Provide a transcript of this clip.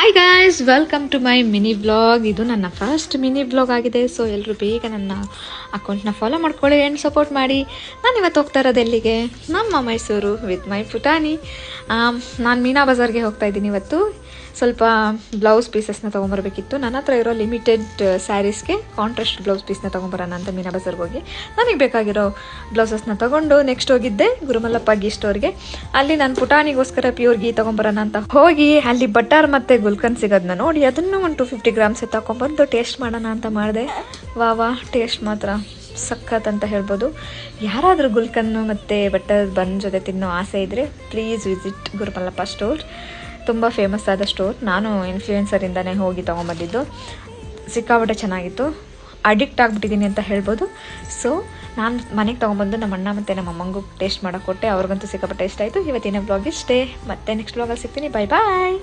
Hi guys, welcome to my mini vlog. ಇದು ನನ್ನ first mini vlog ಆಗಿದೆ. So ಎಲ್ಲರೂ ಬೇಗ ನನ್ನ ಅಕೌಂಟ್ನ ಫಾಲೋ ಮಾಡ್ಕೊಳ್ಳಿ ಆ್ಯಂಡ್ ಸಪೋರ್ಟ್ ಮಾಡಿ. ನಾನು ಇವತ್ತು ಹೋಗ್ತಾ ಇರೋದು ಎಲ್ಲಿಗೆ? ನಮ್ಮ ಮೈಸೂರು ವಿತ್ ಮೈ ಪುಟಾಣಿ. ನಾನು ಮೀನಾ ಬಜಾರ್ಗೆ ಹೋಗ್ತಾ ಇದ್ದೀನಿ ಇವತ್ತು. ಸ್ವಲ್ಪ ಬ್ಲೌಸ್ ಪೀಸಸ್ನ ತೊಗೊಂಬರ್ಬೇಕಿತ್ತು. ನನ್ನ ಹತ್ರ ಇರೋ ಲಿಮಿಟೆಡ್ ಸ್ಯಾರೀಸ್ಗೆ ಕಾಂಟ್ರಾಸ್ಟ್ ಬ್ಲೌಸ್ ಪೀಸ್ನ ತೊಗೊಂಬರೋಣ ಅಂತ ಮೀನಾ ಬಜಾರ್ಗೆ ಹೋಗಿ ನನಗೆ ಬೇಕಾಗಿರೋ ಬ್ಲೌಸಸ್ನ ತೊಗೊಂಡು ನೆಕ್ಸ್ಟ್ ಹೋಗಿದ್ದೆ ಗುರುಮಲ್ಲಪ್ಪ ಗೀ ಸ್ಟೋರ್ಗೆ. ಅಲ್ಲಿ ನಾನು ಪುಟಾಣಿಗೋಸ್ಕರ ಪ್ಯೂರ್ ಗೀ ತೊಗೊಂಬರೋಣ ಅಂತ ಹೋಗಿ ಅಲ್ಲಿ ಬಟರ್ ಮತ್ತು ಗುಲ್ಕನ್ ಸಿಗೋದನ್ನ ನೋಡಿ ಅದನ್ನು ಒಂದು 250 ಗ್ರಾಮ್ಸ್ ತೊಗೊಂಬಂದು ಟೇಸ್ಟ್ ಮಾಡೋಣ ಅಂತ ಮಾಡಿದೆ. ವಾ ಟೇಸ್ಟ್ ಮಾತ್ರ ಸಖತ್ ಅಂತ ಹೇಳ್ಬೋದು. ಯಾರಾದರೂ ಗುಲ್ಕನ್ನು ಮತ್ತು ಬಟರ್ ಬನ್ ಜೊತೆ ತಿನ್ನೋ ಆಸೆ ಇದ್ದರೆ ಪ್ಲೀಸ್ ವಿಸಿಟ್ ಗುರುಮಲ್ಲಪ್ಪ ಸ್ಟೋರ್. ತುಂಬ ಫೇಮಸ್ ಆದ ಸ್ಟೋರ್. ನಾನು ಇನ್ಫ್ಲೂಯೆನ್ಸರಿಂದನೇ ಹೋಗಿ ತೊಗೊಂಬಂದಿದ್ದು. ಸಿಕ್ಕಾಪಟ್ಟೆ ಚೆನ್ನಾಗಿತ್ತು. ಅಡಿಕ್ಟ್ ಆಗಿಬಿಟ್ಟಿದ್ದೀನಿ ಅಂತ ಹೇಳ್ಬೋದು. ಸೊ ನಾನು ಮನೆಗೆ ತೊಗೊಂಬಂದು ನಮ್ಮ ಅಣ್ಣ ಮತ್ತು ನಮ್ಮ ಅಮ್ಮಂಗೂ ಟೇಸ್ಟ್ ಮಾಡೋಕ್ಕೆ ಕೊಟ್ಟೆ. ಅವ್ರಿಗಂತೂ ಸಿಕ್ಕಾಪಟ್ಟೆ ಇಷ್ಟ ಆಯಿತು. ಇವತ್ತಿನ ಬ್ಲಾಗ್ ಇಷ್ಟೇ. ಮತ್ತೆ ನೆಕ್ಸ್ಟ್ ಬ್ಲಾಗಲ್ಲಿ ಸಿಗ್ತೀನಿ. ಬಾಯ್ ಬಾಯ್.